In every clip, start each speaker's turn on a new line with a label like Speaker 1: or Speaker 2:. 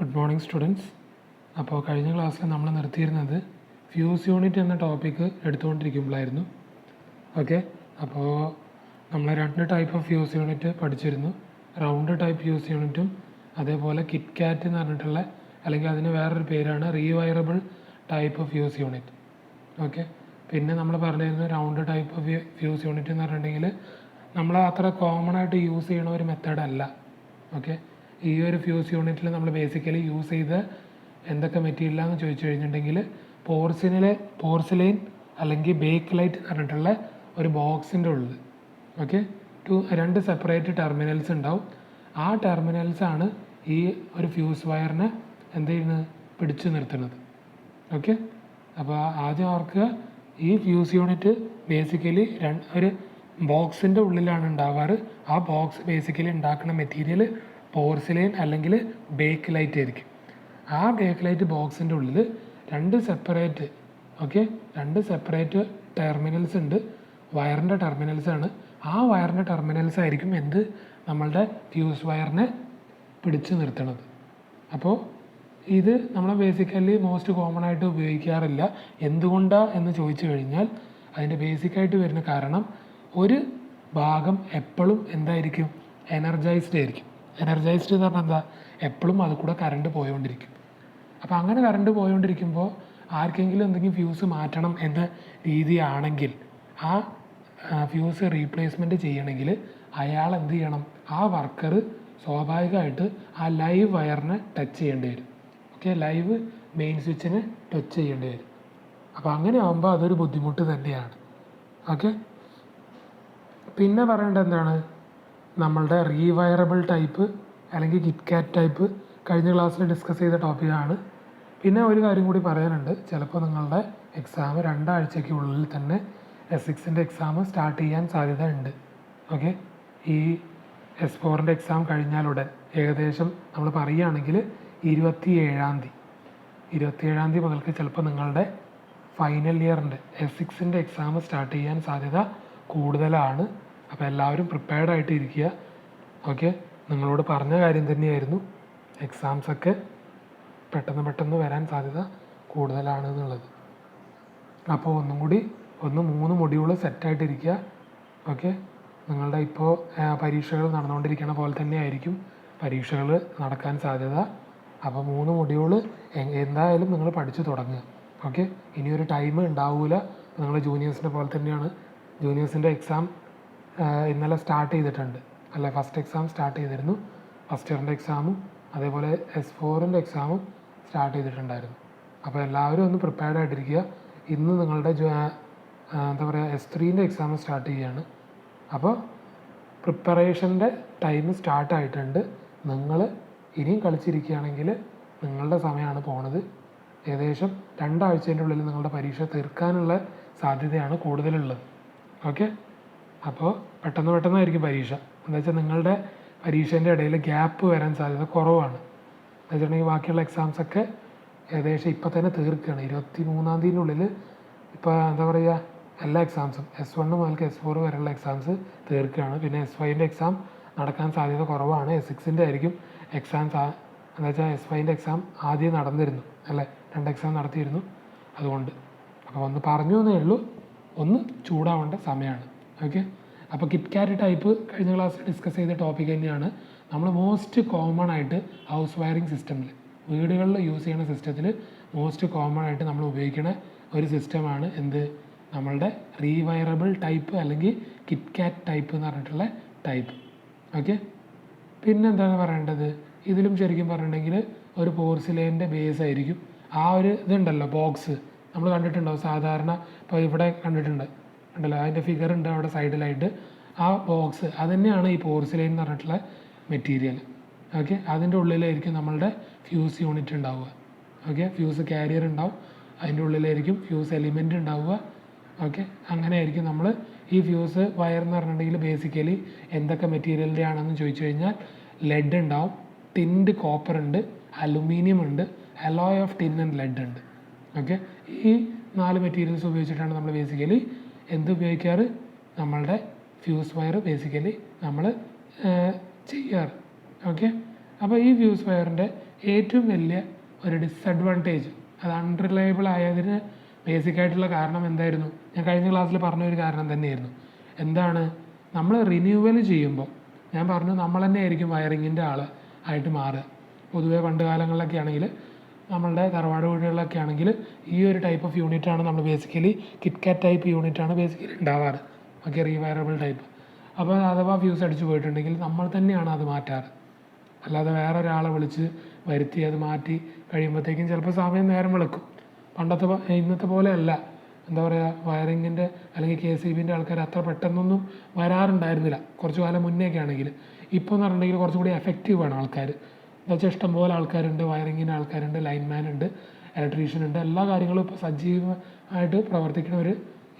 Speaker 1: Good morning students. അപ്പോൾ കഴിഞ്ഞ ക്ലാസ്സിൽ നമ്മൾ നിർത്തിയിരുന്നത് ഫ്യൂസ് യൂണിറ്റ് എന്ന ടോപ്പിക്ക് എടുത്തുകൊണ്ടിരിക്കുമ്പോഴായിരുന്നു. ഓക്കെ, അപ്പോൾ നമ്മൾ 2 ടൈപ്പ് ഓഫ് ഫ്യൂസ് യൂണിറ്റ് പഠിച്ചിരുന്നു. റൗണ്ട് ടൈപ്പ് ഫ്യൂസ് യൂണിറ്റും അതേപോലെ കിറ്റ് കാറ്റ് എന്ന് പറഞ്ഞിട്ടുള്ള, അല്ലെങ്കിൽ അതിന് വേറൊരു പേരാണ് rewirable type of fuse unit. Okay, പിന്നെ നമ്മൾ പറഞ്ഞിരുന്നു round type of fuse unit എന്ന് പറഞ്ഞിട്ടുണ്ടെങ്കിൽ നമ്മൾ അത്ര കോമൺ ആയിട്ട് യൂസ് ചെയ്യണ ഒരു മെത്തേഡല്ല. ഓക്കെ, ഈ ഒരു ഫ്യൂസ് യൂണിറ്റിൽ നമ്മൾ ബേസിക്കലി യൂസ് ചെയ്ത് എന്തൊക്കെ മെറ്റീരിയലാണെന്ന് ചോദിച്ചു കഴിഞ്ഞിട്ടുണ്ടെങ്കിൽ പോർസിലെയിൻ അല്ലെങ്കിൽ ബേക്ക് ലൈറ്റ് എന്ന് പറഞ്ഞിട്ടുള്ള ഒരു ബോക്സിൻ്റെ ഉള്ളിൽ ഓക്കെ 2 സെപ്പറേറ്റ് ടെർമിനൽസ് ഉണ്ടാവും. ആ ടെർമിനൽസാണ് ഈ ഒരു ഫ്യൂസ് വയറിനെ എന്ത് ചെയ്യുന്നത്, പിടിച്ചു നിർത്തുന്നത്. ഓക്കെ, അപ്പോൾ ആദ്യം ഓർക്കുക, ഈ ഫ്യൂസ് യൂണിറ്റ് ബേസിക്കലി ഒരു ബോക്സിൻ്റെ ഉള്ളിലാണ് ഉണ്ടാവാറ്. ആ ബോക്സ് ബേസിക്കലി ഉണ്ടാക്കുന്ന മെറ്റീരിയൽ പോർസിലെയിൻ അല്ലെങ്കിൽ ബേക്ക് ലൈറ്റ് ആയിരിക്കും. ആ ബേക്ക് ലൈറ്റ് ബോക്സിൻ്റെ ഉള്ളിൽ 2 സെപ്പറേറ്റ് ടെർമിനൽസ് ഉണ്ട്. വയറിൻ്റെ ടെർമിനൽസാണ്. ആ വയറിൻ്റെ ടെർമിനൽസ് ആയിരിക്കും നമ്മളുടെ ഫ്യൂസ് വയറിനെ പിടിച്ചു നിർത്തണത്. അപ്പോൾ ഇത് നമ്മൾ ബേസിക്കലി മോസ്റ്റ് കോമൺ ആയിട്ട് ഉപയോഗിക്കാറില്ല. എന്തുകൊണ്ടാണ് എന്ന് ചോദിച്ചു കഴിഞ്ഞാൽ അതിൻ്റെ ബേസിക്കായിട്ട് വരുന്ന കാരണം, ഒരു ഭാഗം എപ്പോഴും എന്തായിരിക്കും, എനർജൈസ്ഡ് ആയിരിക്കും. എനർജൈസ്ഡ് എന്ന് പറഞ്ഞാൽ എന്താ, എപ്പോഴും അത് കൂടെ കറണ്ട് പോയോണ്ടിരിക്കും. അപ്പോൾ അങ്ങനെ കറണ്ട് പോയോണ്ടിരിക്കുമ്പോൾ ആർക്കെങ്കിലും എന്തെങ്കിലും ഫ്യൂസ് മാറ്റണം എന്ന രീതിയാണെങ്കിൽ, ആ ഫ്യൂസ് റീപ്ലേസ്മെൻറ്റ് ചെയ്യണമെങ്കിൽ അയാൾ എന്ത് ചെയ്യണം, ആ വർക്കർ സ്വാഭാവികമായിട്ട് ആ ലൈവ് വയറിനെ ടച്ച് ചെയ്യേണ്ടി വരും. ഓക്കെ, ലൈവ് മെയിൻ സ്വിച്ചിനെ ടച്ച് ചെയ്യേണ്ടി വരും. അപ്പോൾ അങ്ങനെ ആകുമ്പോൾ അതൊരു ബുദ്ധിമുട്ട് തന്നെയാണ്. ഓക്കെ, പിന്നെ പറയേണ്ടത് എന്താണ്, നമ്മളുടെ റീവയറബിൾ ടൈപ്പ് അല്ലെങ്കിൽ കിറ്റ് കാറ്റ് ടൈപ്പ് കഴിഞ്ഞ ക്ലാസ്സിൽ ഡിസ്കസ് ചെയ്ത ടോപ്പിക്കാണ്. പിന്നെ ഒരു കാര്യം കൂടി പറയാനുണ്ട്, ചിലപ്പോൾ നിങ്ങളുടെ എക്സാം 2 ആഴ്ചയ്ക്കുള്ളിൽ തന്നെ S6-ൻ്റെ എക്സാം സ്റ്റാർട്ട് ചെയ്യാൻ സാധ്യത ഉണ്ട്. ഓക്കെ, ഈ S4-ൻ്റെ എക്സാം കഴിഞ്ഞാലുടൻ ഏകദേശം നമ്മൾ പറയുകയാണെങ്കിൽ 27-ാം തീയതി മുതൽക്ക് ചിലപ്പോൾ നിങ്ങളുടെ ഫൈനൽ ഇയറിൻ്റെ S6-ൻ്റെ എക്സാം സ്റ്റാർട്ട് ചെയ്യാൻ സാധ്യത കൂടുതലാണ്. അപ്പോൾ എല്ലാവരും പ്രിപ്പയർഡ് ആയിട്ട് ഇരിക്കുക. ഓക്കെ, നിങ്ങളോട് പറഞ്ഞ കാര്യം തന്നെയായിരുന്നു, എക്സാംസൊക്കെ പെട്ടെന്ന് വരാൻ സാധ്യത കൂടുതലാണ് എന്നുള്ളത്. അപ്പോൾ ഒന്നും കൂടി 3 മൊഡ്യൂൾ സെറ്റായിട്ടിരിക്കുക. ഓക്കെ, നിങ്ങളുടെ ഇപ്പോൾ പരീക്ഷകൾ നടന്നുകൊണ്ടിരിക്കുന്ന പോലെ തന്നെ ആയിരിക്കും പരീക്ഷകൾ നടക്കാൻ സാധ്യത. അപ്പോൾ 3 മൊഡ്യൂൾ എന്തായാലും നിങ്ങൾ പഠിച്ചു തുടങ്ങുക. ഓക്കെ, ഇനിയൊരു ടൈം ഉണ്ടാവില്ല. നിങ്ങൾ ജൂനിയേഴ്സിൻ്റെ പോലെ തന്നെയാണ്. ജൂനിയേഴ്സിൻ്റെ എക്സാം ഇന്നലെ സ്റ്റാർട്ട് ചെയ്തിട്ടുണ്ട് അല്ലേ. ഫസ്റ്റ് എക്സാം സ്റ്റാർട്ട് ചെയ്തിരുന്നു. ഫസ്റ്റ് ഇയറിൻ്റെ എക്സാമും അതേപോലെ S4-ൻ്റെ എക്സാമും സ്റ്റാർട്ട് ചെയ്തിട്ടുണ്ടായിരുന്നു. അപ്പോൾ എല്ലാവരും ഒന്ന് പ്രിപ്പയർഡ് ആയിട്ടിരിക്കുക. ഇന്ന് നിങ്ങളുടെ എന്താ പറയുക, S3-ൻ്റെ എക്സാം സ്റ്റാർട്ട് ചെയ്യുകയാണ്. അപ്പോൾ പ്രിപ്പറേഷൻ്റെ ടൈം സ്റ്റാർട്ടായിട്ടുണ്ട്. നിങ്ങൾ ഇനിയും കളിച്ചിരിക്കുകയാണെങ്കിൽ നിങ്ങളുടെ സമയമാണ് പോണത്. ഏകദേശം 2 ആഴ്ചേൻ്റെ ഉള്ളിൽ നിങ്ങളുടെ പരീക്ഷ തീർക്കാനുള്ള സാധ്യതയാണ് കൂടുതലുള്ളത്. ഓക്കെ, അപ്പോൾ പെട്ടെന്നായിരിക്കും പരീക്ഷ. എന്താ വെച്ചാൽ നിങ്ങളുടെ പരീക്ഷേൻ്റെ ഇടയിൽ ഗ്യാപ്പ് വരാൻ സാധ്യത കുറവാണ്. എന്ന് വെച്ചിട്ടുണ്ടെങ്കിൽ ബാക്കിയുള്ള എക്സാംസൊക്കെ ഏകദേശം ഇപ്പം തന്നെ തീർക്കുകയാണ്. 23-ാം തീയതിനുള്ളിൽ ഇപ്പോൾ എന്താ പറയുക, എല്ലാ എക്സാംസും S1 മുതൽക്ക് S4 വരെയുള്ള എക്സാംസ് തീർക്കുകയാണ്. പിന്നെ S5-ൻ്റെ എക്സാം നടക്കാൻ സാധ്യത കുറവാണ്. S6-ൻ്റെ ആയിരിക്കും എക്സാംസ്. എന്താ വെച്ചാൽ S5-ൻ്റെ എക്സാം ആദ്യം നടന്നിരുന്നു അല്ലേ, 2 എക്സാം നടത്തിയിരുന്നു. അതുകൊണ്ട് അപ്പോൾ ഒന്ന് പറഞ്ഞു എന്നേ ഉള്ളൂ, ഒന്ന് ചൂടാവേണ്ട സമയമാണ്. ഓക്കെ, അപ്പോൾ കിറ്റ് കാറ്റ് ടൈപ്പ് കഴിഞ്ഞ ക്ലാസ്സിൽ ഡിസ്കസ് ചെയ്ത ടോപ്പിക് തന്നെയാണ്. നമ്മൾ മോസ്റ്റ് കോമൺ ആയിട്ട് ഹൗസ് വയറിംഗ് സിസ്റ്റമിൽ, വീടുകളിൽ യൂസ് ചെയ്യുന്ന സിസ്റ്റത്തിൽ മോസ്റ്റ് കോമൺ ആയിട്ട് നമ്മൾ ഉപയോഗിക്കുന്ന ഒരു സിസ്റ്റമാണ് നമ്മളുടെ റീവയറബിൾ ടൈപ്പ് അല്ലെങ്കിൽ കിറ്റ് കാറ്റ് ടൈപ്പ് എന്ന് പറഞ്ഞിട്ടുള്ള ടൈപ്പ്. ഓക്കെ, പിന്നെ എന്താണ് പറയേണ്ടത്, ഇതിലും ശരിക്കും പറഞ്ഞിട്ടുണ്ടെങ്കിൽ ഒരു പോർസിലെയിൻ്റെ ബേസ് ആയിരിക്കും. ആ ഒരു ഇതുണ്ടല്ലോ ബോക്സ്, നമ്മൾ കണ്ടിട്ടുണ്ടാവും സാധാരണ. ഇപ്പോൾ ഇവിടെ ഉണ്ടല്ലോ, അതിൻ്റെ ഫിഗർ ഉണ്ട് അവിടെ സൈഡിലായിട്ട്. ആ ബോക്സ് അത് തന്നെയാണ് ഈ പോർസിലെയിൻ എന്ന് പറഞ്ഞിട്ടുള്ള മെറ്റീരിയൽ. ഓക്കെ, അതിൻ്റെ ഉള്ളിലായിരിക്കും നമ്മളുടെ ഫ്യൂസ് യൂണിറ്റ് ഉണ്ടാവുക. ഓക്കെ, ഫ്യൂസ് കാരിയർ ഉണ്ടാവും, അതിൻ്റെ ഉള്ളിലായിരിക്കും ഫ്യൂസ് എലിമെൻ്റ് ഉണ്ടാവുക. ഓക്കെ, അങ്ങനെയായിരിക്കും നമ്മൾ ഈ ഫ്യൂസ് വയർ എന്ന് പറഞ്ഞിട്ടുണ്ടെങ്കിൽ ബേസിക്കലി എന്തൊക്കെ മെറ്റീരിയലിൻ്റെ ആണെന്ന് ചോദിച്ചു കഴിഞ്ഞാൽ ലെഡ് ഉണ്ടാവും, ടിൻഡ് കോപ്പർ ഉണ്ട്, അലുമിനിയം ഉണ്ട്, alloy of tin and lead ഉണ്ട്. ഓക്കെ, ഈ 4 മെറ്റീരിയൽസ് ഉപയോഗിച്ചിട്ടാണ് നമ്മൾ ബേസിക്കലി ഉപയോഗിക്കാറ്, നമ്മളുടെ ഫ്യൂസ് വയർ ബേസിക്കലി നമ്മൾ ചെയ്യാറ്. ഓക്കെ, അപ്പോൾ ഈ ഫ്യൂസ് വയറിൻ്റെ ഏറ്റവും വലിയ ഒരു ഡിസഡ്വാൻറ്റേജ്, അത് അൺറിലയബിൾ ആയതിന് ബേസിക്കായിട്ടുള്ള കാരണം എന്തായിരുന്നു? ഞാൻ കഴിഞ്ഞ ക്ലാസ്സിൽ പറഞ്ഞ ഒരു കാരണം തന്നെയായിരുന്നു. എന്താണ്? നമ്മൾ റിന്യൂവൽ ചെയ്യുമ്പോൾ ഞാൻ പറഞ്ഞു നമ്മൾ തന്നെ ആയിരിക്കും വയറിങ്ങിൻ്റെ ആൾ ആയിട്ട് മാറുക. പൊതുവേ പണ്ട് കാലങ്ങളിലൊക്കെ ആണെങ്കിൽ നമ്മളുടെ തറവാട് വീടുകളിലൊക്കെ ആണെങ്കിൽ ഈ ഒരു ടൈപ്പ് ഓഫ് യൂണിറ്റാണ് നമ്മൾ ബേസിക്കലി കിറ്റ്കാറ്റ് ടൈപ്പ് യൂണിറ്റാണ് ബേസിക്കലി ഉണ്ടാവാറ്. Okay, rewirable type. അപ്പോൾ അഥവാ ഫ്യൂസ് അടിച്ച് പോയിട്ടുണ്ടെങ്കിൽ നമ്മൾ തന്നെയാണ് അത് മാറ്റാറ്. അല്ലാതെ വേറെ ഒരാളെ വിളിച്ച് വരുത്തി അത് മാറ്റി കഴിയുമ്പോഴത്തേക്കും ചിലപ്പോൾ സമയം നേരം വെളുക്കും. ഇന്നത്തെ പോലെ അല്ല. എന്താ പറയുക, വയറിങ്ങിൻ്റെ അല്ലെങ്കിൽ KCBൻ്റെ ആൾക്കാർ അത്ര പെട്ടെന്നൊന്നും വരാറുണ്ടായിരുന്നില്ല കുറച്ച് കാലം മുന്നേയൊക്കെ ആണെങ്കിൽ. ഇപ്പോൾ എന്ന് പറഞ്ഞിട്ടുണ്ടെങ്കിൽ കുറച്ചും കൂടി എഫക്റ്റീവാണ് ആൾക്കാർ. എന്താ വെച്ചാൽ ഇഷ്ടംപോലെ ആൾക്കാരുണ്ട്, വയറിങ്ങിൻ്റെ ആൾക്കാരുണ്ട്, ലൈൻമാൻ ഉണ്ട്, ഇലക്ട്രീഷ്യൻ ഉണ്ട്. എല്ലാ കാര്യങ്ങളും ഇപ്പോൾ സജീവമായിട്ട് പ്രവർത്തിക്കുന്ന ഒരു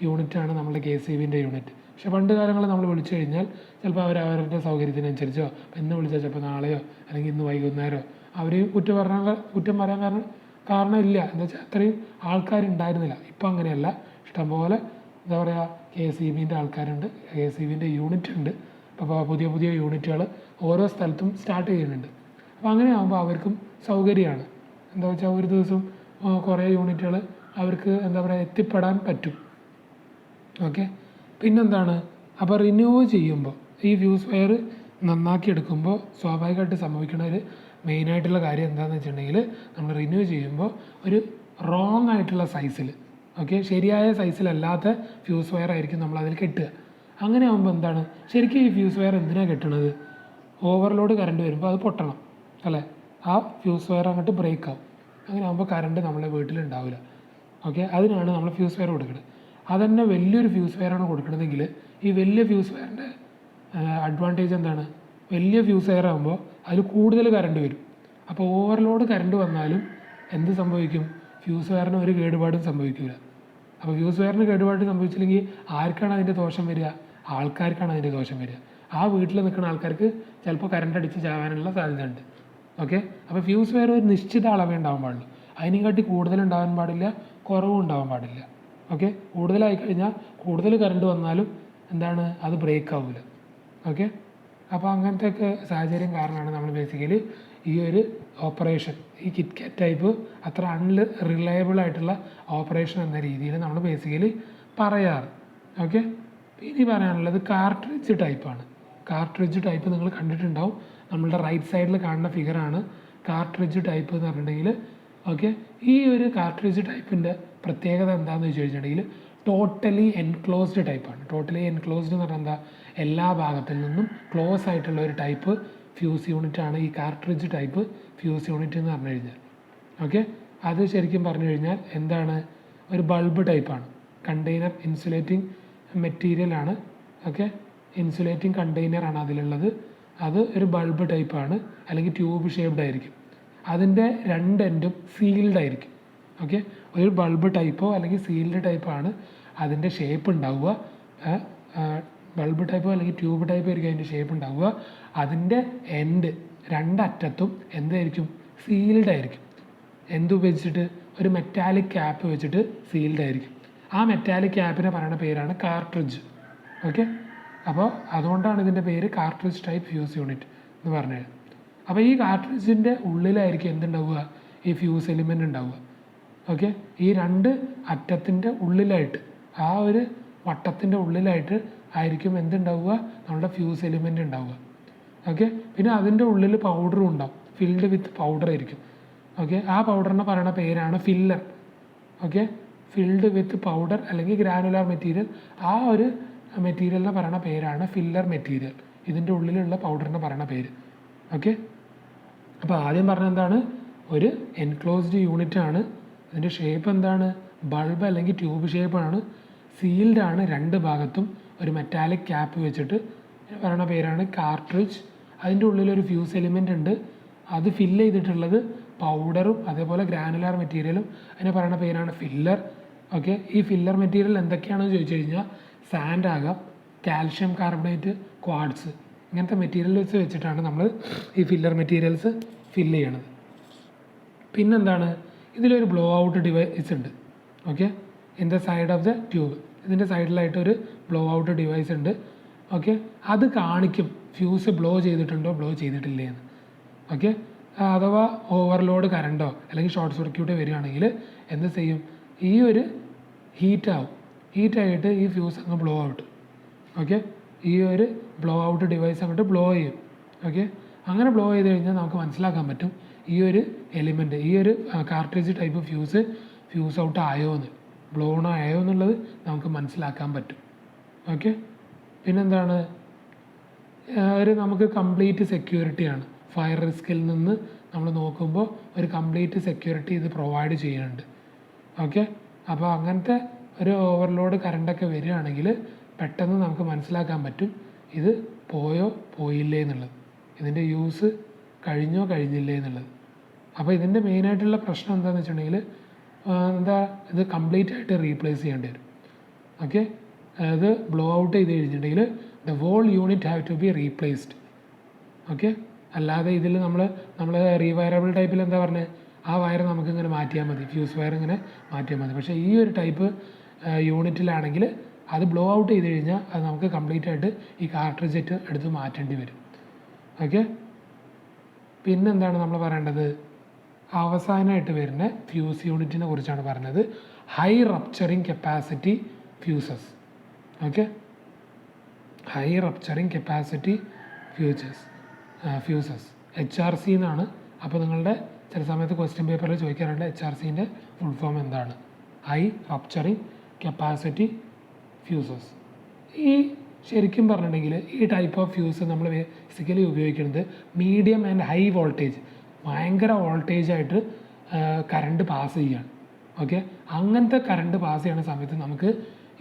Speaker 1: യൂണിറ്റാണ് നമ്മുടെ KCBൻ്റെ യൂണിറ്റ്. പക്ഷേ പണ്ട് കാലങ്ങളിൽ നമ്മൾ വിളിച്ചു കഴിഞ്ഞാൽ ചിലപ്പോൾ അവരവരുടെ സൗകര്യത്തിനനുസരിച്ചോ ഇന്ന് വിളിച്ചാൽ ചിലപ്പോൾ നാളെയോ അല്ലെങ്കിൽ ഇന്ന് വൈകുന്നേരമോ അവർ കുറ്റം പറയാൻ കാരണം ഇല്ല. എന്താ വെച്ചാൽ അത്രയും ആൾക്കാരുണ്ടായിരുന്നില്ല. ഇപ്പോൾ അങ്ങനെയല്ല, ഇഷ്ടംപോലെ എന്താ പറയുക KCBൻ്റെ ആൾക്കാരുണ്ട്, KCBൻ്റെ യൂണിറ്റ് ഉണ്ട്. അപ്പോൾ പുതിയ പുതിയ യൂണിറ്റുകൾ ഓരോ സ്ഥലത്തും സ്റ്റാർട്ട് ചെയ്യുന്നുണ്ട്. അപ്പോൾ അങ്ങനെ ആകുമ്പോൾ അവർക്കും സൗകര്യമാണ്. എന്താ വെച്ചാൽ ഒരു ദിവസം കുറേ യൂണിറ്റുകൾ അവർക്ക് എന്താ പറയുക എത്തിപ്പെടാൻ പറ്റും. ഓക്കെ, പിന്നെന്താണ്? അപ്പോൾ റിന്യൂവ് ചെയ്യുമ്പോൾ ഈ ഫ്യൂസ് വയർ നന്നാക്കി എടുക്കുമ്പോൾ സ്വാഭാവികമായിട്ട് സംഭവിക്കുന്ന ഒരു മെയിനായിട്ടുള്ള കാര്യം എന്താണെന്ന് വെച്ചിട്ടുണ്ടെങ്കിൽ നമ്മൾ റിന്യൂ ചെയ്യുമ്പോൾ ഒരു റോങ് ആയിട്ടുള്ള സൈസിൽ, ഓക്കെ, ശരിയായ സൈസിലല്ലാത്ത ഫ്യൂസ് വയർ ആയിരിക്കും നമ്മൾ അതിൽ കെട്ടുക. അങ്ങനെ ആകുമ്പോൾ എന്താണ്, ശരിക്കും ഈ ഫ്യൂസ് വയർ എന്തിനാണ് കെട്ടുന്നത്? ഓവർലോഡ് കറണ്ട് വരുമ്പോൾ അത് പൊട്ടണം അല്ലേ? ആ ഫ്യൂസ് വയർ അങ്ങോട്ട് ബ്രേക്ക് ആവും. അങ്ങനെ ആകുമ്പോൾ കറണ്ട് നമ്മളെ വീട്ടിലുണ്ടാവില്ല. ഓക്കെ, അതിനാണ് നമ്മൾ ഫ്യൂസ് വയർ കൊടുക്കുന്നത്. അതുതന്നെ വലിയൊരു ഫ്യൂസ് വയറാണ് കൊടുക്കണമെങ്കിൽ ഈ വലിയ ഫ്യൂസ് വയറിൻ്റെ അഡ്വാൻറ്റേജ് എന്താണ്? വലിയ ഫ്യൂസ് വയർ ആകുമ്പോൾ അതിൽ കൂടുതൽ കറണ്ട് വരും. അപ്പോൾ ഓവർലോഡ് കറണ്ട് വന്നാലും എന്ത് സംഭവിക്കും? ഫ്യൂസ് വയറിന് ഒരു കേടുപാടും സംഭവിക്കില്ല. അപ്പോൾ ഫ്യൂസ് വയറിന് കേടുപാട് സംഭവിച്ചില്ലെങ്കിൽ ആർക്കാണ് അതിൻ്റെ ദോഷം വരിക? ആൾക്കാർക്കാണ് അതിൻ്റെ ദോഷം വരിക. ആ വീട്ടിൽ നിൽക്കുന്ന ആൾക്കാർക്ക് ചിലപ്പോൾ കറണ്ട് അടിച്ച് ചാവാനുള്ള സാധ്യത ഉണ്ട്. ഓക്കെ, അപ്പോൾ ഫ്യൂസ് വയർ ഒരു നിശ്ചിത അളവേ ഉണ്ടാവാൻ പാടുള്ളൂ. അതിനെക്കാട്ടി കൂടുതലുണ്ടാവാൻ പാടില്ല, കുറവും ഉണ്ടാവാൻ പാടില്ല. ഓക്കെ, കൂടുതലായി കഴിഞ്ഞാൽ കൂടുതൽ കറണ്ട് വന്നാലും എന്താണ്, അത് ബ്രേക്ക് ആവില്ല. ഓക്കെ, അപ്പോൾ അങ്ങനത്തെയൊക്കെ സാഹചര്യം കാരണമാണ് നമ്മൾ ബേസിക്കലി ഈ ഒരു ഓപ്പറേഷൻ, ഈ കിറ്റ്കാറ്റ് ടൈപ്പ് അത്ര റിലയബിൾ ആയിട്ടുള്ള ഓപ്പറേഷൻ എന്ന രീതിയിൽ നമ്മൾ ബേസിക്കലി പറയാറ്. ഓക്കെ, ഇനി പറയാനുള്ളത് കാർട്രിഡ്ജ് ടൈപ്പാണ്. കാർട്രിഡ്ജ് ടൈപ്പ് നിങ്ങൾ കണ്ടിട്ടുണ്ടാവും. നമ്മളുടെ റൈറ്റ് സൈഡിൽ കാണുന്ന ഫിഗറാണ് കാർട്രിഡ്ജ് ടൈപ്പ് എന്ന് പറഞ്ഞിട്ടുണ്ടെങ്കിൽ. ഓക്കെ, ഈ ഒരു കാർട്രിഡ്ജ് ടൈപ്പിൻ്റെ പ്രത്യേകത എന്താണെന്ന് വെച്ച് കഴിഞ്ഞിട്ടുണ്ടെങ്കിൽ ടോട്ടലി എൻക്ലോസ്ഡ് ടൈപ്പാണ്. ടോട്ടലി എൻക്ലോസ്ഡ് എന്ന് പറഞ്ഞാൽ എന്താ, എല്ലാ ഭാഗത്തിൽ നിന്നും ക്ലോസ് ആയിട്ടുള്ള ഒരു ടൈപ്പ് ഫ്യൂസ് യൂണിറ്റാണ് ഈ കാർട്രിഡ്ജ് ടൈപ്പ് ഫ്യൂസ് യൂണിറ്റ് എന്ന് പറഞ്ഞു കഴിഞ്ഞാൽ. ഓക്കെ, അത് ശരിക്കും പറഞ്ഞു കഴിഞ്ഞാൽ എന്താണ്, ഒരു ബൾബ് ടൈപ്പാണ്. കണ്ടെയ്നർ ഇൻസുലേറ്റിംഗ് മെറ്റീരിയലാണ്. ഓക്കെ, ഇൻസുലേറ്റിംഗ് കണ്ടെയ്നറാണ് അതിലുള്ളത്. അത് ഒരു ബൾബ് ടൈപ്പാണ്, അല്ലെങ്കിൽ ട്യൂബ് ഷേപ്ഡ് ആയിരിക്കും. അതിൻ്റെ രണ്ട് എൻഡും സീൽഡ് ആയിരിക്കും. ഓക്കെ, ഒരു ബൾബ് ടൈപ്പോ അല്ലെങ്കിൽ സീൽഡ് ടൈപ്പാണ് അതിൻ്റെ ഷേപ്പ് ഉണ്ടാവുക. ബൾബ് ടൈപ്പോ അല്ലെങ്കിൽ ട്യൂബ് ടൈപ്പോ ആയിരിക്കും അതിൻ്റെ ഷേപ്പ് ഉണ്ടാവുക. അതിൻ്റെ എൻഡ് രണ്ടറ്റത്തും എന്തായിരിക്കും, സീൽഡ് ആയിരിക്കും. എന്തുപയോഗിച്ചിട്ട്? ഒരു മെറ്റാലിക് ക്യാപ്പ് വെച്ചിട്ട് സീൽഡ് ആയിരിക്കും. ആ മെറ്റാലിക് ക്യാപ്പിനെ പറയുന്ന പേരാണ് കാർട്രിഡ്ജ്. ഓക്കെ, അപ്പോൾ അതുകൊണ്ടാണ് ഇതിൻ്റെ പേര് കാർട്രിഡ്ജ് ടൈപ്പ് ഫ്യൂസ് യൂണിറ്റ് എന്ന് പറഞ്ഞത്. അപ്പോൾ ഈ കാർട്രിഡ്ജിൻ്റെ ഉള്ളിലായിരിക്കും എന്തുണ്ടാവുക, ഈ ഫ്യൂസ് എലിമെൻ്റ് ഉണ്ടാവുക. ഓക്കെ, ഈ രണ്ട് അറ്റത്തിൻ്റെ ഉള്ളിലായിട്ട്, ആ ഒരു വട്ടത്തിൻ്റെ ഉള്ളിലായിട്ട് ആയിരിക്കും എന്തുണ്ടാവുക, നമ്മുടെ ഫ്യൂസ് എലിമെൻ്റ് ഉണ്ടാവുക. ഓക്കെ, പിന്നെ അതിൻ്റെ ഉള്ളിൽ പൗഡറും ഉണ്ടാവും, ഫിൽഡ് വിത്ത് പൗഡർ ആയിരിക്കും. ഓക്കെ, ആ പൗഡറിനെ പറയുന്ന പേരാണ് filler. Okay, filled with powder അല്ലെങ്കിൽ ഗ്രാനുലാർ മെറ്റീരിയൽ, ആ ഒരു മെറ്റീരിയലിനെ പറയുന്ന പേരാണ് ഫില്ലർ മെറ്റീരിയൽ. ഇതിൻ്റെ ഉള്ളിലുള്ള പൗഡറിനെ പറയുന്ന പേര്. ഓക്കെ, അപ്പോൾ ആദ്യം പറഞ്ഞ എന്താണ്, ഒരു എൻക്ലോസ്ഡ് യൂണിറ്റ് ആണ്. അതിൻ്റെ ഷേപ്പ് എന്താണ്, ബൾബ് അല്ലെങ്കിൽ ട്യൂബ് ഷേപ്പാണ്. സീൽഡാണ് രണ്ട് ഭാഗത്തും. ഒരു മെറ്റാലിക് ക്യാപ്പ് വെച്ചിട്ട് പറയുന്ന പേരാണ് കാർട്രിഡ്ജ്. അതിൻ്റെ ഉള്ളിലൊരു ഫ്യൂസ് എലിമെൻ്റ് ഉണ്ട്. അത് ഫില്ല് ചെയ്തിട്ടുള്ളത് പൗഡറും അതേപോലെ ഗ്രാനുലാർ മെറ്റീരിയലും. അതിനെ പറയുന്ന പേരാണ് ഫില്ലർ. ഓക്കെ, ഈ ഫില്ലർ മെറ്റീരിയൽ എന്തൊക്കെയാണെന്ന് ചോദിച്ചു കഴിഞ്ഞാൽ സാൻഡ് ആകാം, കാൽഷ്യം കാർബണേറ്റ്, ക്വാഡ്സ്, ഇങ്ങനത്തെ മെറ്റീരിയൽസ് വെച്ചിട്ടാണ് നമ്മൾ ഈ ഫില്ലർ മെറ്റീരിയൽസ് ഫില്ല് ചെയ്യണത്. പിന്നെന്താണ്, ഇതിലൊരു ബ്ലോ ഔട്ട് ഡിവൈസ് ഉണ്ട്. Okay, in the side of the tube, ഇതിൻ്റെ സൈഡിലായിട്ട് ഒരു ബ്ലോ ഔട്ട് ഡിവൈസ് ഉണ്ട്. ഓക്കെ, അത് കാണിക്കും ഫ്യൂസ് ബ്ലോ ചെയ്തിട്ടുണ്ടോ ബ്ലോ ചെയ്തിട്ടില്ലേ എന്ന്. ഓക്കെ. അഥവാ ഓവർലോഡ് കറണ്ടോ അല്ലെങ്കിൽ ഷോർട്ട് സർക്യൂട്ടോ വരികയാണെങ്കിൽ എന്ത് ചെയ്യും, ഈ ഒരു ഹീറ്റായിട്ട് ഈ ഫ്യൂസ് അങ്ങ് ബ്ലോ ഔട്ട്. ഓക്കെ, ഈ ഒരു ബ്ലോ ഔട്ട് ഡിവൈസ് അങ്ങോട്ട് ബ്ലോ ചെയ്യും. ഓക്കെ, അങ്ങനെ ബ്ലോ ചെയ്ത് കഴിഞ്ഞാൽ നമുക്ക് മനസ്സിലാക്കാൻ പറ്റും ഈ ഒരു എലിമെൻറ്റ്, ഈ ഒരു കാർട്രിഡ്ജ് ടൈപ്പ് ഫ്യൂസ് ഔട്ട് ആയോ എന്ന്, ബ്ലോൺ ആയോ എന്നുള്ളത് നമുക്ക് മനസ്സിലാക്കാൻ പറ്റും. ഓക്കെ, പിന്നെന്താണ്, നമുക്ക് കംപ്ലീറ്റ് സെക്യൂരിറ്റിയാണ്. ഫയർ റിസ്കിൽ നിന്ന് നമ്മൾ നോക്കുമ്പോൾ ഒരു കംപ്ലീറ്റ് സെക്യൂരിറ്റി ഇത് പ്രൊവൈഡ് ചെയ്യുന്നുണ്ട്. ഓക്കെ, അപ്പോൾ അങ്ങനത്തെ ഒരു ഓവർലോഡ് കറണ്ടൊക്കെ വരികയാണെങ്കിൽ പെട്ടെന്ന് നമുക്ക് മനസ്സിലാക്കാൻ പറ്റും ഇത് പോയില്ലേ എന്നുള്ളത്, ഇതിൻ്റെ യൂസ് കഴിഞ്ഞില്ലേ എന്നുള്ളത്. അപ്പോൾ ഇതിൻ്റെ മെയിനായിട്ടുള്ള പ്രശ്നം എന്താണെന്ന് വെച്ചിട്ടുണ്ടെങ്കിൽ ഇത് കംപ്ലീറ്റ് ആയിട്ട് റീപ്ലേസ് ചെയ്യേണ്ടി വരും. ഓക്കെ, അത് ബ്ലോ ഔട്ട് ചെയ്ത് കഴിഞ്ഞിട്ടുണ്ടെങ്കിൽ the whole unit have to be replaced. Okay, അല്ലാതെ ഇതിൽ നമ്മൾ റീവയറബിൾ ടൈപ്പിൽ എന്താ പറഞ്ഞത്, ആ വയർ നമുക്കിങ്ങനെ മാറ്റിയാൽ മതി, ഫ്യൂസ് വയർ ഇങ്ങനെ മാറ്റിയാൽ മതി. പക്ഷേ ഈ ഒരു ടൈപ്പ് യൂണിറ്റിലാണെങ്കിൽ അത് ബ്ലോ ഔട്ട് ചെയ്ത് കഴിഞ്ഞാൽ അത് നമുക്ക് കംപ്ലീറ്റ് ആയിട്ട് ഈ കാർട്രിഡ്ജ് എടുത്ത് മാറ്റേണ്ടി വരും. ഓക്കെ, പിന്നെന്താണ് നമ്മൾ പറയേണ്ടത്, അവസാനമായിട്ട് വരുന്ന ഫ്യൂസ് യൂണിറ്റിനെ കുറിച്ചാണ് പറഞ്ഞത്, high rupturing capacity fuses. Okay, high rupturing capacity fuses HRC എന്നാണ്. അപ്പോൾ നിങ്ങളുടെ ചില സമയത്ത് ക്വസ്റ്റ്യൻ പേപ്പറിൽ ചോദിക്കാറുണ്ട് HRCൻ്റെ ഫുൾ ഫോം എന്താണ്, ഹൈ റപ്ചറിങ് കപ്പാസിറ്റി ഫ്യൂസസ്. ഈ ശരിക്കും പറഞ്ഞിട്ടുണ്ടെങ്കിൽ ഈ ടൈപ്പ് ഓഫ് ഫ്യൂസ് നമ്മൾ ബേസിക്കലി ഉപയോഗിക്കുന്നത് മീഡിയം ആൻഡ് ഹൈ വോൾട്ടേജ്, ഭയങ്കര വോൾട്ടേജായിട്ട് കറണ്ട് പാസ് ചെയ്യുകയാണ്. ഓക്കെ, അങ്ങനത്തെ കറണ്ട് പാസ് ചെയ്യുന്ന സമയത്ത് നമുക്ക്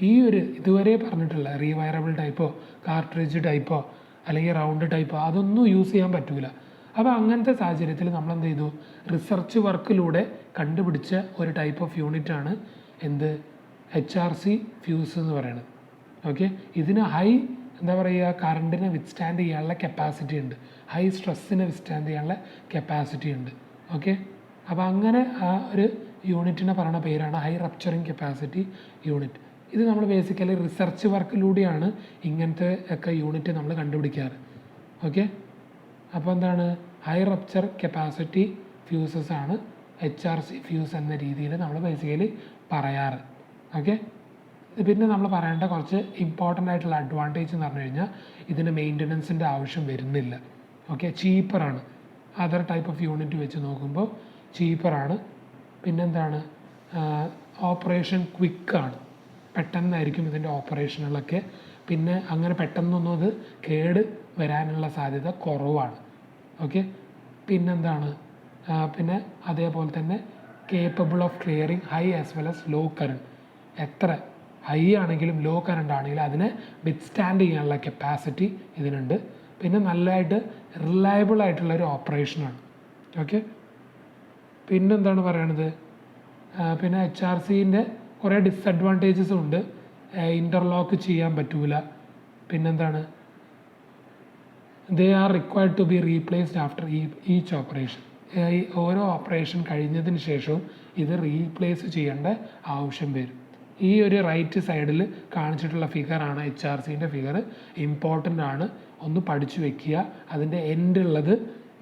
Speaker 1: ഈ ഒരു ഇതുവരെ പറഞ്ഞിട്ടുള്ള റീവയറബിൾ ടൈപ്പോ കാർട്രിഡ്ജ് ടൈപ്പോ അല്ലെങ്കിൽ റൗണ്ട് ടൈപ്പോ അതൊന്നും യൂസ് ചെയ്യാൻ പറ്റില്ല. അപ്പോൾ അങ്ങനത്തെ സാഹചര്യത്തിൽ നമ്മൾ എന്ത് ചെയ്തു, റിസർച്ച് വർക്കിലൂടെ കണ്ടുപിടിച്ച ഒരു ടൈപ്പ് ഓഫ് യൂണിറ്റാണ് എന്ത്, HRC ഫ്യൂസ് എന്ന് പറയുന്നത്. ഓക്കെ, ഇതിന് ഹൈ കറണ്ടിനെ വിത്ത്സ്റ്റാൻഡ് ചെയ്യാനുള്ള കപ്പാസിറ്റി ഉണ്ട്, ഹൈ സ്ട്രെസ്സിനെ വിത്ത്സ്റ്റാൻഡ് ചെയ്യാനുള്ള കപ്പാസിറ്റി ഉണ്ട്. ഓക്കെ, അപ്പോൾ അങ്ങനെ ആ ഒരു യൂണിറ്റിനെ പറയുന്ന പേരാണ് ഹൈ റപ്ചറിങ് കപ്പാസിറ്റി യൂണിറ്റ്. ഇത് നമ്മൾ ബേസിക്കലി റിസർച്ച് വർക്കിലൂടെയാണ് ഇങ്ങനത്തെ ഒക്കെ യൂണിറ്റ് നമ്മൾ കണ്ടുപിടിക്കാറ്. ഓക്കെ, അപ്പോൾ എന്താണ്, ഹൈ റപ്ചർ കപ്പാസിറ്റി ഫ്യൂസസ് ആണ് HRC ഫ്യൂസ് എന്ന രീതിയിൽ നമ്മൾ ബേസിക്കലി പറയാറ്. ഓക്കെ, പിന്നെ നമ്മൾ പറയേണ്ട കുറച്ച് ഇമ്പോർട്ടൻ്റ് ആയിട്ടുള്ള അഡ്വാൻറ്റേജ് എന്ന് പറഞ്ഞു കഴിഞ്ഞാൽ ഇതിന് മെയിൻ്റനൻസിൻ്റെ ആവശ്യം വരുന്നില്ല. ഓക്കെ, ചീപ്പറാണ്, അതർ ടൈപ്പ് ഓഫ് യൂണിറ്റ് വെച്ച് നോക്കുമ്പോൾ ചീപ്പറാണ്. പിന്നെന്താണ്, ഓപ്പറേഷൻ ക്വിക്കാണ്, പെട്ടെന്നായിരിക്കും ഇതിൻ്റെ ഓപ്പറേഷനുകളൊക്കെ. പിന്നെ അങ്ങനെ പെട്ടെന്നൊന്നും അത് കേട് വരാനുള്ള സാധ്യത കുറവാണ്. ഓക്കെ, പിന്നെന്താണ്, പിന്നെ അതേപോലെ തന്നെ capable of clearing high as well as low current. എത്ര ഹൈ ആണെങ്കിലും ലോ കറണ്ട് ആണെങ്കിലും അതിനെ വിത്ത്സ്റ്റാൻഡ് ചെയ്യാനുള്ള കപ്പാസിറ്റി ഇതിനുണ്ട്. പിന്നെ നല്ലതായിട്ട് റിലയബിൾ ആയിട്ടുള്ളൊരു ഓപ്പറേഷനാണ്. ഓക്കെ, പിന്നെന്താണ് പറയണത്, പിന്നെ HRCൻ്റെ കുറേ ഡിസഡ്വാൻറ്റേജസും ഉണ്ട്. ഇൻ്റർലോക്ക് ചെയ്യാൻ പറ്റൂല. പിന്നെന്താണ്, they are required to be replaced after each operation. ഓരോ ഓപ്പറേഷൻ കഴിഞ്ഞതിന് ശേഷവും ഇത് റീപ്ലേസ് ചെയ്യേണ്ട ആവശ്യം വരും. ഈ ഒരു റൈറ്റ് സൈഡിൽ കാണിച്ചിട്ടുള്ള ഫിഗറാണ് HRCൻ്റെ ഫിഗർ, ഇമ്പോർട്ടൻ്റ് ആണ്, ഒന്ന് പഠിച്ചു വെക്കുക. അതിൻ്റെ എൻഡുള്ളത്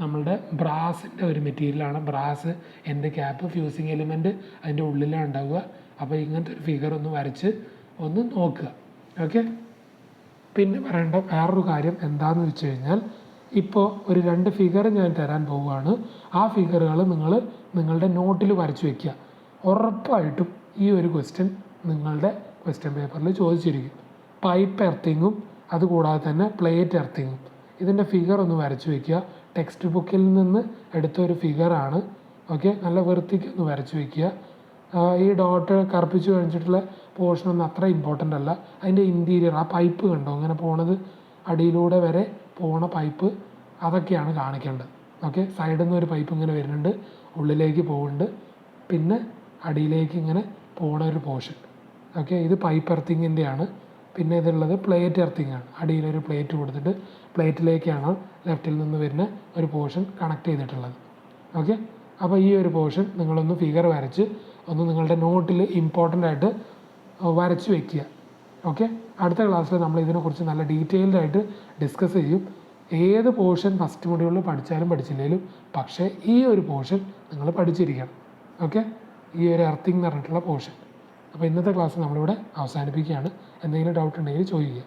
Speaker 1: നമ്മളുടെ ബ്രാസിൻ്റെ ഒരു മെറ്റീരിയലാണ്, ബ്രാസ് എൻ്റെ ക്യാപ്പ് ഫ്യൂസിങ് എലിമെൻറ്റ് അതിൻ്റെ ഉള്ളിലാണ് ഉണ്ടാവുക. അപ്പോൾ ഇങ്ങനത്തെ ഒരു ഫിഗർ ഒന്ന് വരച്ച് ഒന്ന് നോക്കുക. ഓക്കെ, പിന്നെ പറയേണ്ട വേറൊരു കാര്യം എന്താണെന്ന് വെച്ച് കഴിഞ്ഞാൽ, ഇപ്പോൾ ഒരു 2 ഫിഗർ ഞാൻ തരാൻ പോവുകയാണ്. ആ ഫിഗറുകൾ നിങ്ങളുടെ നോട്ടിൽ വരച്ച് വയ്ക്കുക. ഉറപ്പായിട്ടും ഈ ഒരു ക്വസ്റ്റ്യൻ നിങ്ങളുടെ ക്വസ്റ്റ്യൻ പേപ്പറിൽ ചോദിച്ചിരിക്കും. പൈപ്പ് എർത്തിങ്ങും അതുകൂടാതെ തന്നെ പ്ലേറ്റ് എർത്തിങ്ങും. ഇതിൻ്റെ ഫിഗർ ഒന്ന് വരച്ച് വയ്ക്കുക. ടെക്സ്റ്റ് ബുക്കിൽ നിന്ന് എടുത്തൊരു ഫിഗറാണ്. ഓക്കെ, നല്ല വൃത്തിക്ക് ഒന്ന് വരച്ച് വയ്ക്കുക. ഈ ഡോട്ട് കറുപ്പിച്ച് കാണിച്ചിട്ടുള്ള പോർഷനൊന്നും അത്ര ഇമ്പോർട്ടൻ്റ് അല്ല. അതിൻ്റെ ഇൻറ്റീരിയർ, ആ പൈപ്പ് കണ്ടോ ഇങ്ങനെ പോണത്, അടിയിലൂടെ വരെ പോണ പൈപ്പ്, അതൊക്കെയാണ് കാണിക്കേണ്ടത്. ഓക്കെ, സൈഡിൽ നിന്ന് ഒരു പൈപ്പ് ഇങ്ങനെ വരുന്നുണ്ട്, ഉള്ളിലേക്ക് പോകുന്നുണ്ട്, പിന്നെ അടിയിലേക്ക് ഇങ്ങനെ പോണ ഒരു പോർഷൻ. ഓക്കെ, ഇത് പൈപ്പ് എർത്തിങ്ങിൻ്റെയാണ്. പിന്നെ ഇതുള്ളത് പ്ലേറ്റ് എർത്തിങ് ആണ്. അടിയിലൊരു പ്ലേറ്റ് കൊടുത്തിട്ട് പ്ലേറ്റിലേക്കാണ് ലെഫ്റ്റിൽ നിന്ന് വരുന്ന ഒരു പോർഷൻ കണക്ട് ചെയ്തിട്ടുള്ളത്. ഓക്കെ, അപ്പോൾ ഈ ഒരു പോർഷൻ നിങ്ങളൊന്ന് ഫിഗർ വരച്ച് ഒന്ന് നിങ്ങളുടെ നോട്ടിൽ ഇമ്പോർട്ടൻ്റ് ആയിട്ട് വരച്ച് വയ്ക്കുക. ഓക്കെ, അടുത്ത ക്ലാസ്സിൽ നമ്മൾ ഇതിനെക്കുറിച്ച് നല്ല ഡീറ്റെയിൽഡ് ആയിട്ട് ഡിസ്കസ് ചെയ്യും. ഏത് പോർഷൻ ഫസ്റ്റ് മൊഡ്യൂളിൽ പഠിച്ചാലും പഠിച്ചില്ലെങ്കിലും പക്ഷേ ഈ ഒരു പോർഷൻ നിങ്ങൾ പഠിച്ചിരിക്കണം. ഓക്കെ, ഈ ഒരു എർത്തിങ് എന്ന് പറഞ്ഞിട്ടുള്ള പോർഷൻ. അപ്പോൾ ഇന്നത്തെ ക്ലാസ് നമ്മളിവിടെ അവസാനിപ്പിക്കുകയാണ്. എന്തെങ്കിലും ഡൗട്ട് ഉണ്ടെങ്കിൽ ചോദിക്കുക.